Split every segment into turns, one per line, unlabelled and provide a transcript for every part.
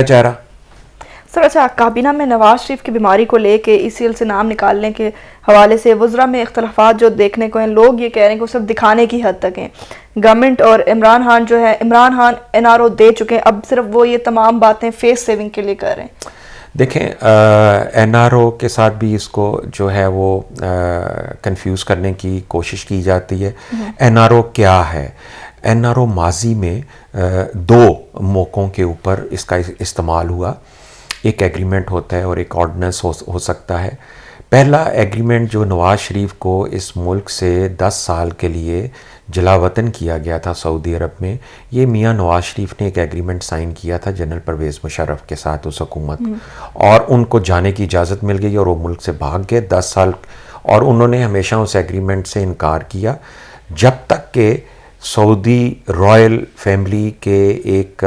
چہرہ.
سر اچھا، کابینہ میں نواز شریف کی بیماری کو لے کے ECL سے نام نکالنے کے حوالے سے وزراء میں اختلافات جو دیکھنے کو ہیں، لوگ یہ کہہ رہے ہیں کہ وہ صرف دکھانے کی حد تک ہیں. گورنمنٹ اور عمران خان جو ہے، عمران خان NRO دے چکے ہیں، اب صرف وہ یہ تمام باتیں فیس سیونگ کے لیے کر رہے ہیں.
دیکھیں NRO کے ساتھ بھی اس کو جو ہے وہ کنفیوز کرنے کی کوشش کی جاتی ہے. NRO کیا ہے؟ NRO ماضی میں دو موقعوں کے اوپر اس کا استعمال ہوا. ایک ایگریمنٹ ہوتا ہے اور ایک آرڈیننس ہو سکتا ہے. پہلا ایگریمنٹ جو نواز شریف کو اس ملک سے 10 سال کے لیے جلا وطن کیا گیا تھا سعودی عرب میں، یہ میاں نواز شریف نے ایک ایگریمنٹ سائن کیا تھا جنرل پرویز مشرف کے ساتھ اس حکومت، اور ان کو جانے کی اجازت مل گئی اور وہ ملک سے بھاگ گئے 10 سال، اور انہوں نے ہمیشہ اس ایگریمنٹ سے انکار کیا جب تک کہ سعودی رائل فیملی کے ایک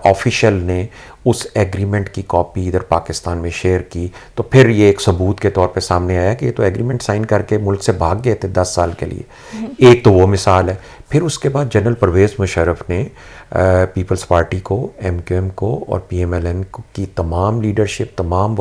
آفیشل نے اس ایگریمنٹ کی کاپی ادھر پاکستان میں شیئر کی، تو پھر یہ ایک ثبوت کے طور پہ سامنے آیا کہ یہ تو ایگریمنٹ سائن کر کے ملک سے بھاگ گئے تھے 10 سال کے لیے. ایک تو وہ مثال ہے. پھر اس کے بعد جنرل پرویز مشرف نے پیپلز پارٹی کو، MQM کو اور PMLN کی تمام لیڈرشپ، تمام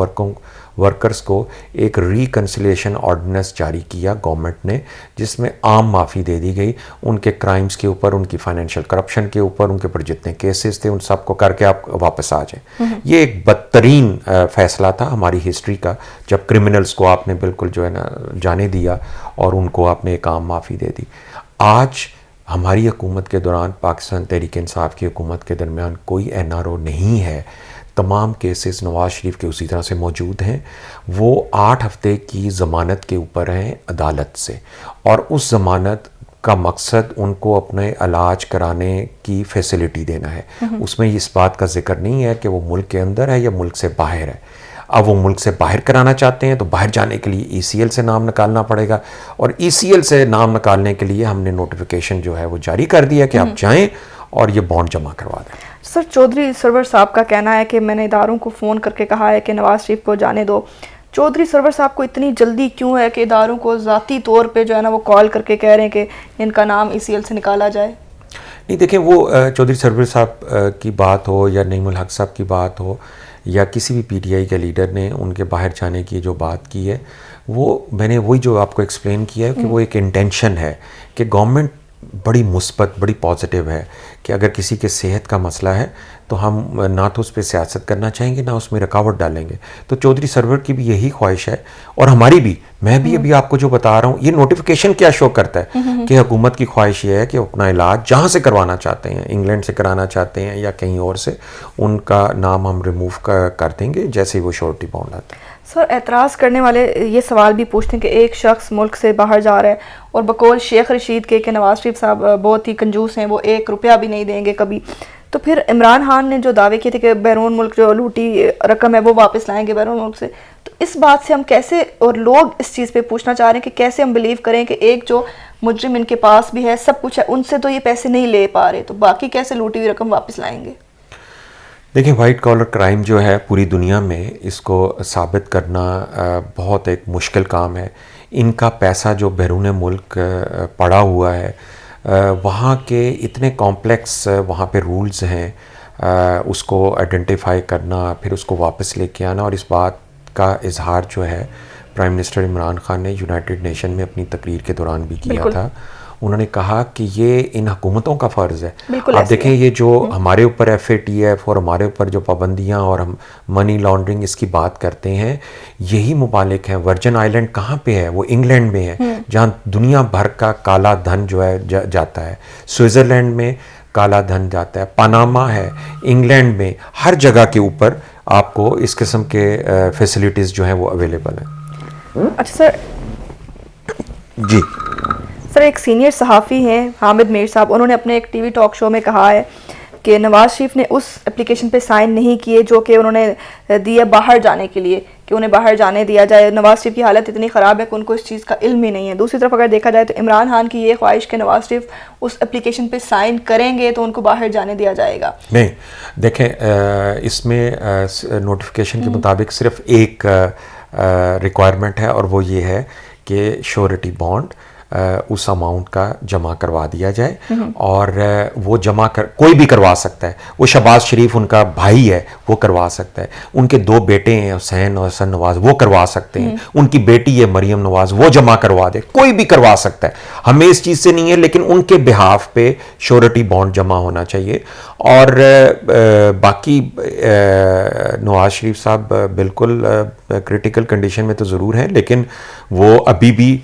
ورکرز کو ایک ریکنسلیشن آرڈیننس جاری کیا گورنمنٹ نے، جس میں عام معافی دے دی گئی ان کے کرائمز کے اوپر، ان کی فائنینشیل کرپشن کے اوپر، ان کے پر جتنے کیسز تھے ان سب کو کر کے آپ واپس آ جائیں. یہ ایک بدترین فیصلہ تھا ہماری ہسٹری کا، جب کرمنلز کو آپ نے بالکل جو ہے نا جانے دیا اور ان کو آپ نے ایک عام معافی دے دی. آج ہماری حکومت کے دوران پاکستان تحریک انصاف کی حکومت کے درمیان کوئی NRO نہیں ہے. تمام کیسز نواز شریف کے اسی طرح سے موجود ہیں. وہ 8 ہفتے کی ضمانت کے اوپر ہیں عدالت سے، اور اس ضمانت کا مقصد ان کو اپنے علاج کرانے کی فیسلٹی دینا ہے. اس میں اس بات کا ذکر نہیں ہے کہ وہ ملک کے اندر ہے یا ملک سے باہر ہے. اب وہ ملک سے باہر کرانا چاہتے ہیں تو باہر جانے کے لیے ECL سے نام نکالنا پڑے گا، اور ECL سے نام نکالنے کے لیے ہم نے نوٹیفیکیشن جو ہے وہ جاری کر دیا کہ آپ جائیں اور یہ بانڈ جمع کروا دیں.
سر چودھری سرور صاحب کا کہنا ہے کہ میں نے اداروں کو فون کر کے کہا ہے کہ نواز شریف کو جانے دو. چودھری سرور صاحب کو اتنی جلدی کیوں ہے کہ اداروں کو ذاتی طور پہ جو ہے نا وہ کال کر کے کہہ رہے ہیں کہ ان کا نام ECL سے نکالا جائے؟
نہیں دیکھیں، وہ چودھری سرور صاحب کی بات ہو یا نعیم الحق صاحب کی بات ہو یا کسی بھی PTI کے لیڈر نے ان کے باہر جانے کی جو بات کی ہے، وہ میں نے وہی جو آپ کو ایکسپلین کیا ہے کہ وہ ایک انٹینشن ہے کہ گورنمنٹ بڑی مثبت، بڑی پازیٹیو ہے کہ اگر کسی کے صحت کا مسئلہ ہے تو ہم نہ تو اس پہ سیاست کرنا چاہیں گے، نہ اس میں رکاوٹ ڈالیں گے. تو چودھری سرور کی بھی یہی خواہش ہے، اور ہماری بھی. میں بھی ابھی آپ کو جو بتا رہا ہوں، یہ نوٹیفیکیشن کیا شو کرتا ہے کہ حکومت کی خواہش یہ ہے کہ اپنا علاج جہاں سے کروانا چاہتے ہیں، انگلینڈ سے کرانا چاہتے ہیں یا کہیں اور سے، ان کا نام ہم ریموو کر دیں گے جیسے ہی وہ شورٹی بانڈ آتا ہے.
سر اعتراض کرنے والے یہ سوال بھی پوچھتے ہیں کہ ایک شخص ملک سے باہر جا رہا ہے اور بقول شیخ رشید کے کہ نواز شریف صاحب بہت ہی کنجوس ہیں، وہ 1 روپیہ بھی نہیں دیں گے کبھی. تو پھر عمران خان نے جو دعوے کیے تھے کہ بیرون ملک جو لوٹی رقم ہے وہ واپس لائیں گے بیرون ملک سے، تو اس بات سے ہم کیسے، اور لوگ اس چیز پہ پوچھنا چاہ رہے ہیں کہ کیسے ہم بلیو کریں کہ ایک جو مجرم ان کے پاس بھی ہے، سب کچھ ہے، ان سے تو یہ پیسے نہیں لے پا رہے، تو باقی کیسے لوٹی ہوئی رقم واپس لائیں گے؟
دیکھیں، وائٹ کالر کرائم جو ہے پوری دنیا میں، اس کو ثابت کرنا بہت ایک مشکل کام ہے. ان کا پیسہ جو بیرون ملک پڑا ہوا ہے، وہاں کے اتنے کمپلیکس وہاں پہ رولز ہیں، اس کو آئیڈینٹیفائی کرنا، پھر اس کو واپس لے کے آنا. اور اس بات کا اظہار جو ہے پرائم منسٹر عمران خان نے یونائٹڈ نیشن میں اپنی تقریر کے دوران بھی کیا تھا. انہوں نے کہا کہ یہ ان حکومتوں کا فرض ہے. آپ دیکھیں، یہ جو ہمارے اوپر FATF اور ہمارے اوپر جو پابندیاں اور ہم منی لانڈرنگ اس کی بات کرتے ہیں، یہی ممالک ہیں. ورجن آئیلینڈ کہاں پہ ہے؟ وہ انگلینڈ میں ہے، جہاں دنیا بھر کا کالا دھن جو ہے جاتا ہے. سوئٹزرلینڈ میں کالا دھن جاتا ہے، پاناما ہے، انگلینڈ میں، ہر جگہ کے اوپر آپ کو اس قسم کے فیسلٹیز جو ہیں وہ اویلیبل ہیں.
اچھا سر،
جی
سر ایک سینئر صحافی ہیں حامد میر صاحب، انہوں نے اپنے ایک TV ٹاک شو میں کہا ہے کہ نواز شریف نے اس اپلیکیشن پہ سائن نہیں کیے جو کہ انہوں نے دیا باہر جانے کے لیے، کہ انہیں باہر جانے دیا جائے. نواز شریف کی حالت اتنی خراب ہے کہ ان کو اس چیز کا علم ہی نہیں ہے. دوسری طرف اگر دیکھا جائے تو عمران خان کی یہ خواہش کہ نواز شریف اس اپلیکیشن پہ سائن کریں گے تو ان کو باہر جانے دیا جائے گا.
نہیں، دیکھیں، اس میں نوٹیفیکیشن کے مطابق صرف ایک ریکوائرمنٹ ہے، اور وہ یہ ہے کہ شورٹی بانڈ اس اماؤنٹ کا جمع کروا دیا جائے، اور وہ جمع کوئی بھی کروا سکتا ہے. وہ شہباز شریف ان کا بھائی ہے، وہ کروا سکتا ہے. ان کے 2 بیٹے ہیں حسین اور حسن نواز، وہ کروا سکتے ہیں. ان کی بیٹی ہے مریم نواز، وہ جمع کروا دے. کوئی بھی کروا سکتا ہے، ہمیں اس چیز سے نہیں ہے، لیکن ان کے بہاف پہ شورٹی بانڈ جمع ہونا چاہیے. اور باقی نواز شریف صاحب بالکل کرٹیکل کنڈیشن میں تو ضرور ہیں، لیکن وہ ابھی بھی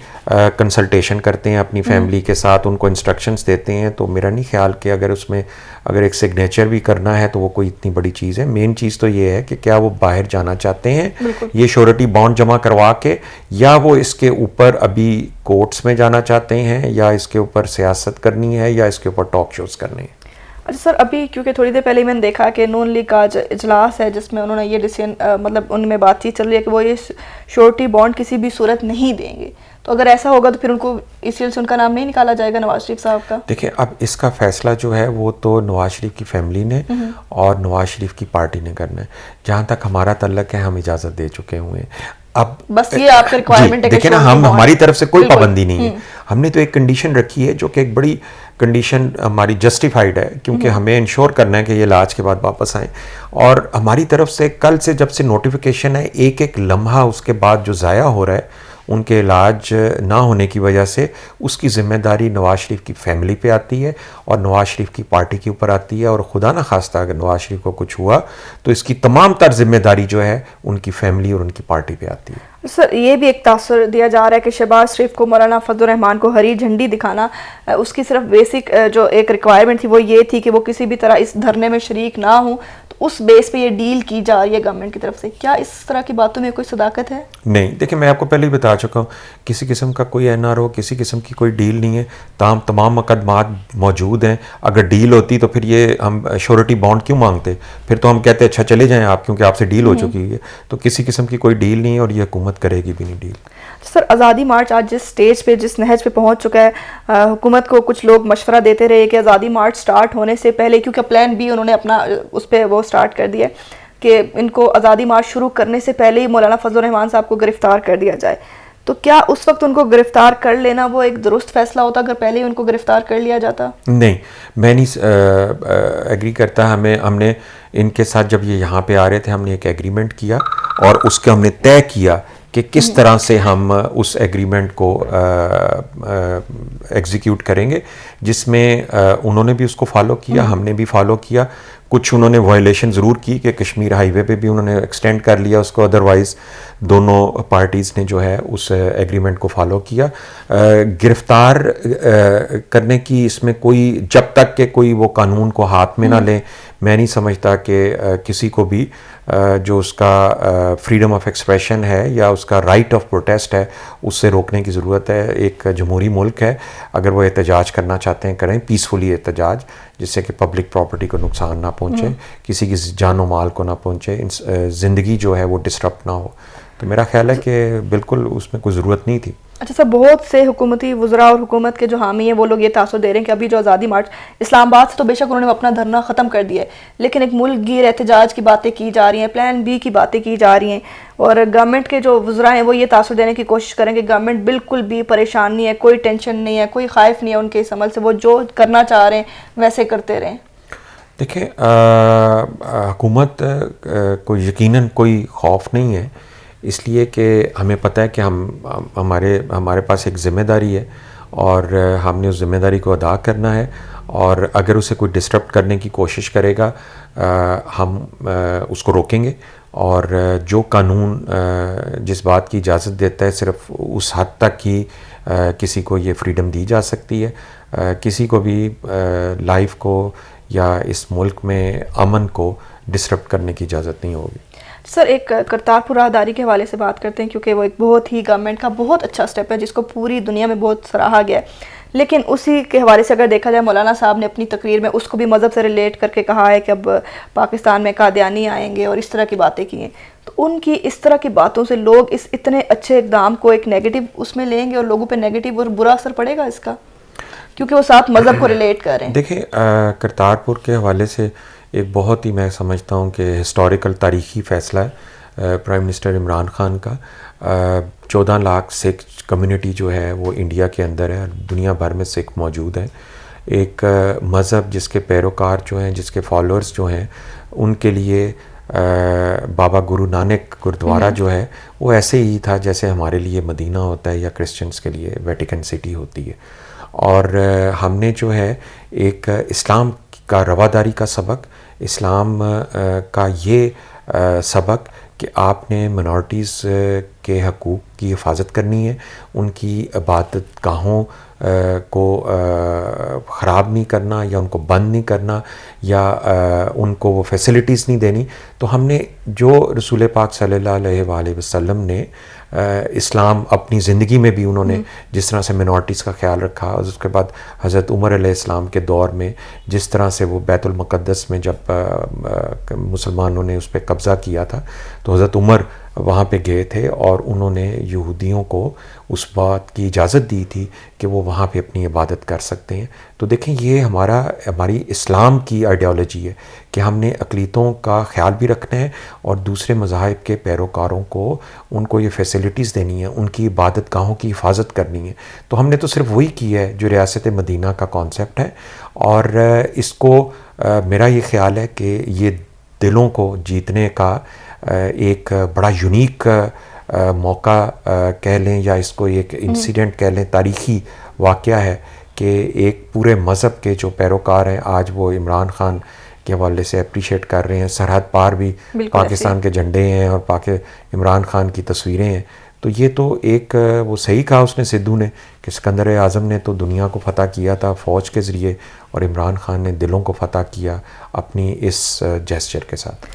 کنسلٹیشن کرتے ہیں اپنی فیملی کے ساتھ، ان کو انسٹرکشنز دیتے ہیں. تو میرا نہیں خیال کہ اگر اس میں اگر ایک سگنیچر بھی کرنا ہے تو وہ کوئی اتنی بڑی چیز ہے. مین چیز تو یہ ہے کہ کیا وہ باہر جانا چاہتے ہیں یہ شورٹی بانڈ جمع کروا کے، یا وہ اس کے اوپر ابھی کورٹس میں جانا چاہتے ہیں، یا اس کے اوپر سیاست کرنی ہے، یا اس کے اوپر ٹاک شوز کرنے ہیں.
اچھا سر، ابھی کیونکہ تھوڑی دیر پہلے میں نے دیکھا کہ نون لیگ کا اجلاس ہے جس میں انہوں نے یہ ڈیسیژن مطلب ان میں بات چیت چل رہی ہے کہ وہ یہ شورٹی بانڈ کسی بھی صورت نہیں دیں گے. تو اگر ایسا ہوگا تو پھر ان کو اس سے ان کا نام نہیں نکالا جائے گا نواز شریف صاحب کا؟
دیکھیں، اب اس کا فیصلہ جو ہے وہ تو نواز شریف کی فیملی نے اور نواز شریف کی پارٹی نے کرنا ہے. جہاں تک ہمارا تعلق ہے ہم اجازت دے چکے ہوئے ہیں. اب
بس یہ آپ کا ریکوائرمنٹ ہے کہ
دیکھیں نا، ہماری طرف سے کوئی پابندی نہیں ہے. ہم نے تو ایک کنڈیشن رکھی ہے جو کہ ایک بڑی کنڈیشن ہماری جسٹیفائڈ ہے، کیونکہ ہمیں انشور کرنا ہے کہ یہ علاج کے بعد واپس آئیں. اور ہماری طرف سے کل سے جب سے نوٹیفیکیشن ہے، ایک ایک لمحہ اس کے بعد جو ضائع ہو رہا ہے ان کے علاج نہ ہونے کی وجہ سے، اس کی ذمہ داری نواز شریف کی فیملی پہ آتی ہے اور نواز شریف کی پارٹی کے اوپر آتی ہے. اور خدا نہ خواستہ اگر نواز شریف کو کچھ ہوا تو اس کی تمام تر ذمہ داری جو ہے ان کی فیملی اور ان کی پارٹی پہ آتی ہے.
سر، یہ بھی ایک تاثر دیا جا رہا ہے کہ شہباز شریف کو مولانا فضل الرحمان کو ہری جھنڈی دکھانا، اس کی صرف بیسک جو ایک ریکوائرمنٹ تھی وہ یہ تھی کہ وہ کسی بھی طرح اس دھرنے میں شریک نہ ہوں. تو اس بیس پہ یہ ڈیل کی جا رہی ہے گورنمنٹ کی طرف سے. کیا اس طرح کی باتوں میں کوئی صداقت ہے؟
نہیں، دیکھیں میں آپ کو پہلے ہی بتا چکا ہوں، کسی قسم کا کوئی این آر او، کسی قسم کی کوئی ڈیل نہیں ہے. تمام مقدمات موجود ہیں. اگر ڈیل ہوتی تو پھر یہ ہم شورٹی بانڈ کیوں مانگتے؟ پھر تو ہم کہتے اچھا چلے جائیں آپ، کیونکہ آپ سے ڈیل ہو چکی ہے. تو کسی قسم کی کوئی ڈیل نہیں ہے اور یہ حکومت کرے گی بھی نہیں ڈیل.
سر، آزادی مارچ آج جس سٹیج پہ، جس نہج پہ پہنچ چکا ہے، حکومت کو کچھ لوگ مشورہ دیتے رہے کہ آزادی مارچ سٹارٹ ہونے سے پہلے، کیونکہ پلان بھی انہوں نے اپنا اس پہ وہ سٹارٹ کر دیا کہ ان کو آزادی مارچ شروع کرنے سے پہلے ہی مولانا فضل الرحمان صاحب کو گرفتار کر دیا جائے. تو کیا اس وقت ان کو گرفتار کر لینا وہ ایک درست فیصلہ ہوتا اگر پہلے ہی ان کو گرفتار کر لیا جاتا؟
نہیں، میں نہیں ایگری کرتا. ہم نے ان کے ساتھ جب یہ یہاں پہ آ رہے تھے، ہم نے ایک ایگریمنٹ کیا اور اس کے ہم نے طے کیا کہ کس طرح سے ہم اس ایگریمنٹ کو ایگزیکیوٹ کریں گے، جس میں انہوں نے بھی اس کو فالو کیا، ہم نے بھی فالو کیا. کچھ انہوں نے وائلیشن ضرور کی کہ کشمیر ہائی وے پہ بھی انہوں نے ایکسٹینڈ کر لیا اس کو، ادروائز دونوں پارٹیز نے جو ہے اس ایگریمنٹ کو فالو کیا. گرفتار کرنے کی اس میں کوئی، جب تک کہ کوئی وہ قانون کو ہاتھ میں نہ لیں، میں نہیں سمجھتا کہ کسی کو بھی جو اس کا فریڈم آف ایکسپریشن ہے یا اس کا رائٹ آف پروٹیسٹ ہے اس سے روکنے کی ضرورت ہے. ایک جمہوری ملک ہے، اگر وہ احتجاج کرنا چاہتے ہیں کریں، پیسفلی احتجاج، جس سے کہ پبلک پراپرٹی کو نقصان نہ پہنچے، کسی کی جان و مال کو نہ پہنچے، زندگی جو ہے وہ ڈسٹرپ نہ ہو. تو میرا خیال ہے کہ بالکل اس میں کوئی ضرورت نہیں تھی.
اچھا سر، بہت سے حکومتی وزراء اور حکومت کے جو حامی ہیں وہ لوگ یہ تاثر دے رہے ہیں کہ ابھی جو آزادی مارچ اسلام آباد سے تو بے شک انہوں نے اپنا دھرنا ختم کر دیا ہے، لیکن ایک ملک گیر احتجاج کی باتیں کی جا رہی ہیں، پلان بی کی باتیں کی جا رہی ہیں، اور گورنمنٹ کے جو وزراء ہیں وہ یہ تاثر دینے کی کوشش کریں کہ گورنمنٹ بالکل بھی پریشان نہیں ہے، کوئی ٹینشن نہیں ہے، کوئی خائف نہیں ہے ان کے اس عمل سے، وہ جو کرنا چاہ رہے ہیں ویسے کرتے رہیں.
دیکھیں، حکومت کو یقیناً کوئی خوف نہیں ہے، اس لیے کہ ہمیں پتہ ہے کہ ہمارے پاس ایک ذمہ داری ہے اور ہم نے اس ذمہ داری کو ادا کرنا ہے. اور اگر اسے کوئی ڈسٹرپ کرنے کی کوشش کرے گا ہم اس کو روکیں گے. اور جو قانون جس بات کی اجازت دیتا ہے صرف اس حد تک ہی کسی کو یہ فریڈم دی جا سکتی ہے. کسی کو بھی لائف کو یا اس ملک میں امن کو ڈسٹرپ کرنے کی اجازت نہیں ہوگی.
سر، ایک کرتارپور راہداری کے حوالے سے بات کرتے ہیں، کیونکہ وہ ایک بہت ہی گورنمنٹ کا بہت اچھا سٹیپ ہے جس کو پوری دنیا میں بہت سراہا گیا ہے. لیکن اسی کے حوالے سے اگر دیکھا جائے، مولانا صاحب نے اپنی تقریر میں اس کو بھی مذہب سے ریلیٹ کر کے کہا ہے کہ اب پاکستان میں قادیانی آئیں گے اور اس طرح کی باتیں کی ہیں. تو ان کی اس طرح کی باتوں سے لوگ اس اتنے اچھے اقدام کو ایک نیگیٹو اس میں لیں گے اور لوگوں پہ نیگیٹو اور برا اثر پڑے گا اس کا، کیونکہ وہ ساتھ مذہب کو ریلیٹ کر رہے ہیں.
دیکھیں، کرتارپور کے حوالے سے ایک بہت ہی میں سمجھتا ہوں کہ ہسٹوریکل تاریخی فیصلہ ہے. پرائم منسٹر عمران خان کا 14 لاکھ سکھ کمیونٹی جو ہے وہ انڈیا کے اندر ہے، دنیا بھر میں سکھ موجود ہیں. ایک مذہب جس کے پیروکار جو ہیں، جس کے فالوورز جو ہیں، ان کے لیے بابا گرو نانک گرودوارا جو ہے وہ ایسے ہی تھا جیسے ہمارے لیے مدینہ ہوتا ہے یا کرسچنس کے لیے ویٹیکن سٹی ہوتی ہے. اور ہم نے جو ہے ایک اسلام کا رواداری کا سبق، اسلام کا یہ سبق کہ آپ نے منارٹیز کے حقوق کی حفاظت کرنی ہے، ان کی عبادت گاہوں کو خراب نہیں کرنا یا ان کو بند نہیں کرنا یا ان کو وہ فیسلٹیز نہیں دینی. تو ہم نے جو رسول پاک صلی اللہ علیہ وآلہ وسلم نے اسلام اپنی زندگی میں بھی انہوں نے جس طرح سے منارٹیز کا خیال رکھا، اور اس کے بعد حضرت عمر علیہ السلام کے دور میں جس طرح سے وہ بیت المقدس میں جب مسلمانوں نے اس پہ قبضہ کیا تھا تو حضرت عمر وہاں پہ گئے تھے اور انہوں نے یہودیوں کو اس بات کی اجازت دی تھی کہ وہ وہاں پہ اپنی عبادت کر سکتے ہیں. تو دیکھیں یہ ہماری اسلام کی آئیڈیالوجی ہے کہ ہم نے اقلیتوں کا خیال بھی رکھنا ہے اور دوسرے مذاہب کے پیروکاروں کو ان کو یہ فیسلٹیز دینی ہے، ان کی عبادت گاہوں کی حفاظت کرنی ہے. تو ہم نے تو صرف وہی کی ہے جو ریاست مدینہ کا کانسیپٹ ہے، اور اس کو میرا یہ خیال ہے کہ یہ دلوں کو جیتنے کا ایک بڑا یونیک موقع کہہ لیں یا اس کو ایک انسیڈنٹ کہہ لیں، تاریخی واقعہ ہے کہ ایک پورے مذہب کے جو پیروکار ہیں آج وہ عمران خان کے حوالے سے اپریشیٹ کر رہے ہیں. سرحد پار بھی پاکستان کے جھنڈے ہیں اور عمران خان کی تصویریں ہیں. تو یہ تو ایک وہ صحیح کہا اس نے سدھو نے کہ سکندر اعظم نے تو دنیا کو فتح کیا تھا فوج کے ذریعے، اور عمران خان نے دلوں کو فتح کیا اپنی اس جیسچر کے ساتھ.